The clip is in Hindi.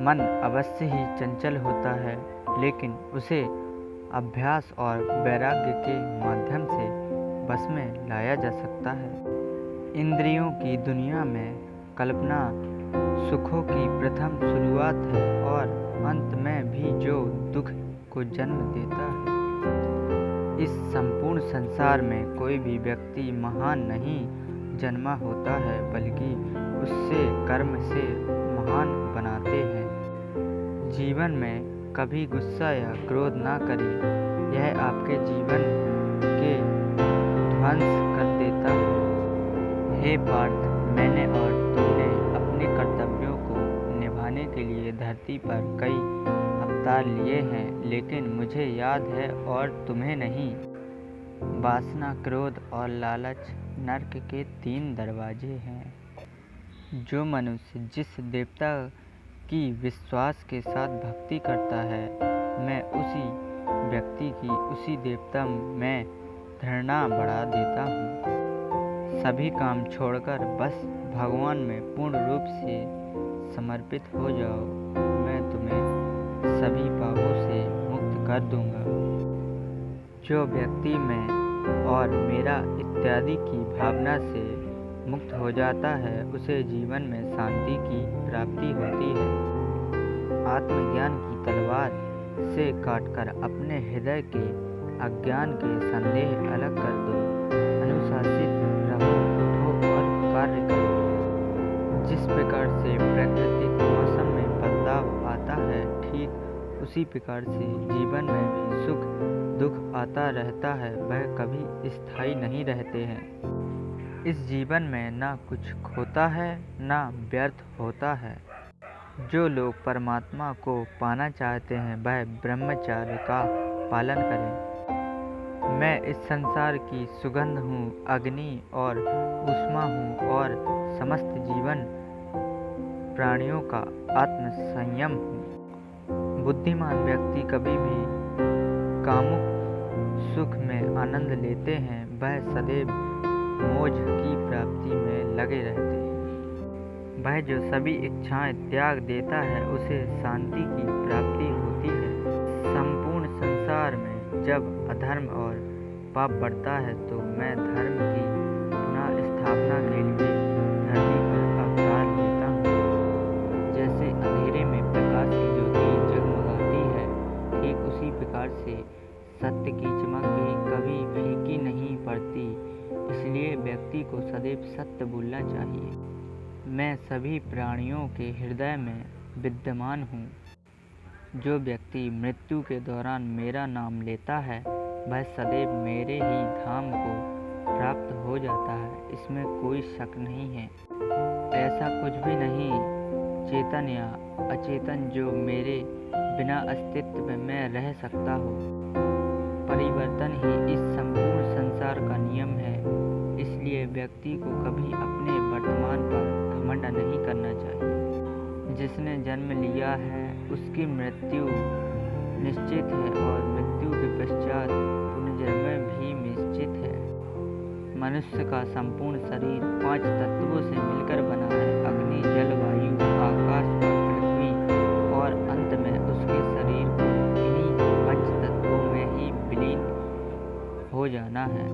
मन अवश्य ही चंचल होता है, लेकिन उसे अभ्यास और वैराग्य के माध्यम से बस में लाया जा सकता है। इंद्रियों की दुनिया में कल्पना सुखों की प्रथम शुरुआत है और अंत में भी जो दुख को जन्म देता है। इस संपूर्ण संसार में कोई भी व्यक्ति महान नहीं जन्मा होता है, बल्कि उससे कर्म से महान बनाते हैं। जीवन में कभी गुस्सा या क्रोध ना करें, यह आपके जीवन के ध्वंस कर देता है। हे पार्थ, मैंने और तुमने अपने कर्तव्यों को निभाने के लिए धरती पर कई अवतार लिए हैं, लेकिन मुझे याद है और तुम्हें नहीं। वासना, क्रोध और लालच नरक के 3 दरवाजे हैं। जो मनुष्य जिस देवता की विश्वास के साथ भक्ति करता है, मैं उसी व्यक्ति की उसी देवता में घृणा बढ़ा देता हूँ। सभी काम छोड़कर बस भगवान में पूर्ण रूप से समर्पित हो जाओ, मैं तुम्हें सभी पापों से मुक्त कर दूंगा। जो व्यक्ति मैं और मेरा इत्यादि की भावना से मुक्त हो जाता है, उसे जीवन में शांति की प्राप्ति होती है। आत्मज्ञान की तलवार से काटकर अपने हृदय के अज्ञान के संदेह अलग कर दो। अनुशासित रहो, उठो और कार्य करो। जिस प्रकार से प्राकृतिक मौसम में बदलाव आता है, ठीक उसी प्रकार से जीवन में भी सुख दुख आता रहता है। वह कभी स्थायी नहीं रहते हैं। इस जीवन में ना कुछ खोता है, ना व्यर्थ होता है। जो लोग परमात्मा को पाना चाहते हैं, वह ब्रह्मचर्य का पालन करें। मैं इस संसार की सुगंध हूँ, अग्नि और ऊष्मा हूँ और समस्त जीवन प्राणियों का आत्म संयम हूँ। बुद्धिमान व्यक्ति कभी भी कामुक सुख में आनंद लेते हैं, वह सदैव मोक्ष की प्राप्ति में लगे रहते हैं। वह जो सभी इच्छाएं त्याग देता है, उसे शांति की प्राप्ति होती है। संपूर्ण संसार में जब अधर्म और पाप बढ़ता है, तो मैं धर्म की पुनः स्थापना के लिए धरती पर अवतार लेता हूँ। जैसे अंधेरे में प्रकाश की ज्योति जगमगाती है, ठीक उसी प्रकार से सत्य की चमक भी कभी फीकी नहीं पड़ती। इसलिए व्यक्ति को सदैव सत्य बोलना चाहिए। मैं सभी प्राणियों के हृदय में विद्यमान हूँ। जो व्यक्ति मृत्यु के दौरान मेरा नाम लेता है, वह सदैव मेरे ही धाम को प्राप्त हो जाता है। इसमें कोई शक नहीं है। ऐसा कुछ भी नहीं, चेतन या अचेतन, जो मेरे बिना अस्तित्व में रह सकता हो। परिवर्तन ही इस संपूर्ण संसार का नियम है। इसलिए व्यक्ति को कभी अपने वर्तमान पर घमंड नहीं करना चाहिए। जिसने जन्म लिया है, उसकी मृत्यु निश्चित है और मृत्यु के पश्चात पुनर्जन्म भी निश्चित है। मनुष्य का संपूर्ण शरीर 5 तत्वों से मिलकर बना है: अग्नि, जल, वायु, आकाश और पृथ्वी। और अंत में उसके शरीर को इन्हीं 5 तत्वों में ही विलीन हो जाना है।